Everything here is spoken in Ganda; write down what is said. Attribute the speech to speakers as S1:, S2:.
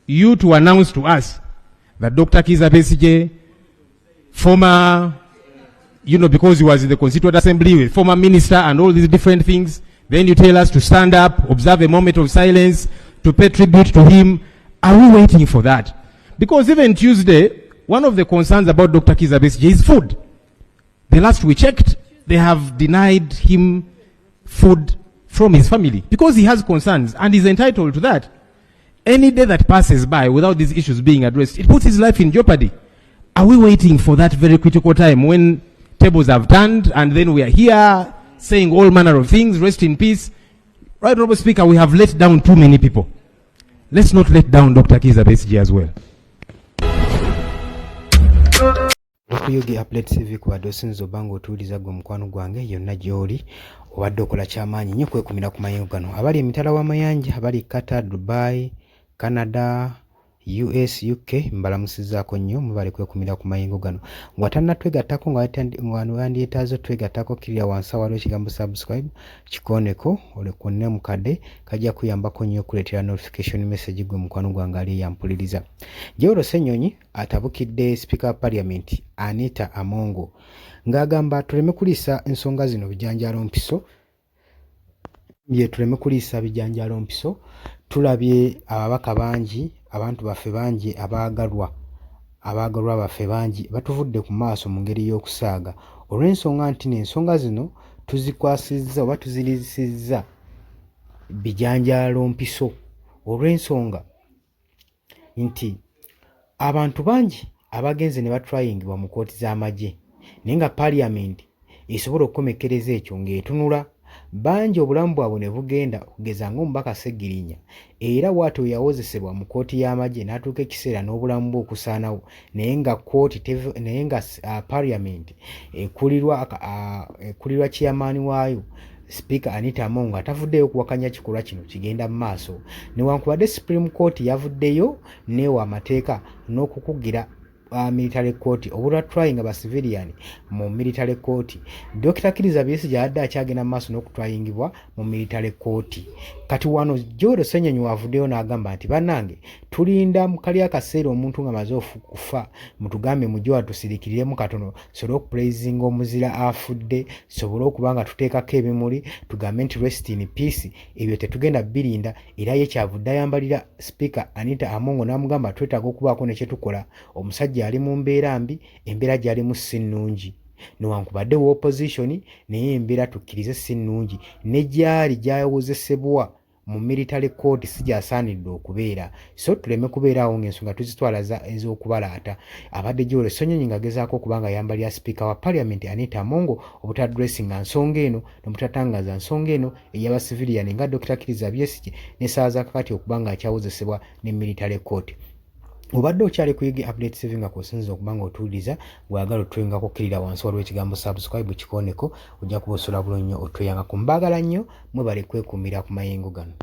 S1: you to announce to us that Dr. Kizza Besigye, former, because he was in the Constituent Assembly with former minister and all these different things, then you tell us to stand up, observe a moment of silence, to pay tribute to him. Are we waiting for that? Because even Tuesday, one of the concerns about Dr. Kizza Besigye is food. The last we checked, they have denied him food from his family because he has concerns and is entitled to that. Any day that passes by without these issues being addressed, it puts his life in jeopardy. Are we waiting for that very critical time when tables have turned and then we are here saying all manner of things, rest in peace? Right, Honorable Speaker, we have let down too many people. Let's not let down Dr. Kizza Besigye as well.
S2: Okuyoge update CV kwa dosinzo bango tuliza gwe mukwano gwange yonna gyoli obadde okola kyamaanyi nnyo kwekumira ku mayengo gano abali emitala w'amayanja abali Qatar, Dubai, Canada, US, UK mbalamusizaako nnyo mubale kwekumira ku mayengo gano ng'atanna twegattako ng'wandyetaazo twegattako kirira wansi waliwo ekigambo subscribe kikoneko olekonne mukadde kajja kuyambako nnyo okuleetera notification message gwe mukwano gwange ali yampuliriza Jewolo Ssenyonyi atabukidde Speaker wa Parliament Anita Amongo ng'agamba tuleme kuliisa ensonga zino bijanjaalo mpiso bijanjaalo mpiso tulabye ababaka bangi abantu baffe bangi abaagalwa baffe bangi batuvudde ku maaso mu ngeri y'okusaaga olw'ensonga nti n'ensonga zino tuzikwasizza oba tuzirizisizza bijanjaalo mpiso olw'ensonga nti abantu bangi abagenze ne batrayingibwa mu kooti z'amagye naye nga Parliament esobola okukomekereza ekyo ng'etunula bangi obulamu bwabwe ne bugenda okugeza ng'omubaka Sseggirinya era bw'atyo yawozesebwa mu kooti y'amagye n'atuuka ekiseera n'obulamu bwe okusaanawo naye nga Parliament ekulirwa chairman waayo Speaker Anita Amongo atavuddeyo okuwakanya kikolwa kino kigenda mu maaso newankubadde Supreme Court yavuddeyo neewa amateeka n'okukugira military court obulwa trying aba civilian mu military court Dr. Kizza Besigye adda akyagenda maaso n'okutwayingibwa mu military court kati wano Jewolo Ssenyonyi wavuddeyo n'agamba nti bannange tulinda mu kali akaseera omuntu nga maze okufa mutugambe mujje watusirikiriremu katono sobole okupraisinga omuzira afudde sobole okuba nga tuteekako ebimuli tugambe nti rest in peace ebyo tetugenda birinda era ye kyavudde ayambalira Speaker Anita Amongo n'amugamba twetaaga okubaako ne kye tukola omusajja ali mu mbeera mbi embeera gy'alimu si nnungi newankubadde wa opposition naye embeera tukkirize si nnungi ne gyali gyawozesebwa mu military court si gyasaanidde okubeera so tuleme kubeeraawo ng'ensonga tuzitwala ez'okubalaata abadde Jewolo Ssenyonyi ng'agezaako okuba nga yambalira Speaker wa Parliament Anita Amongo obutadressinga nsonga eno n'obutatangaza nsonga eno ey'abasiviliani nga Dr. Kizza Besigye n'essaawa za kakati okuba nga akyawozesebwa ne military court obadde okyali kuyige update saving nga kusinza okuba nga otuwuliriza bw'agala otwengako kirira wansi waliwo ekigambo subscribe kikoneko ojja kuba osobola bulungi nnyo otweyanga ku mbaagala nnyo mwebale kwekuumira ku mayengo gano.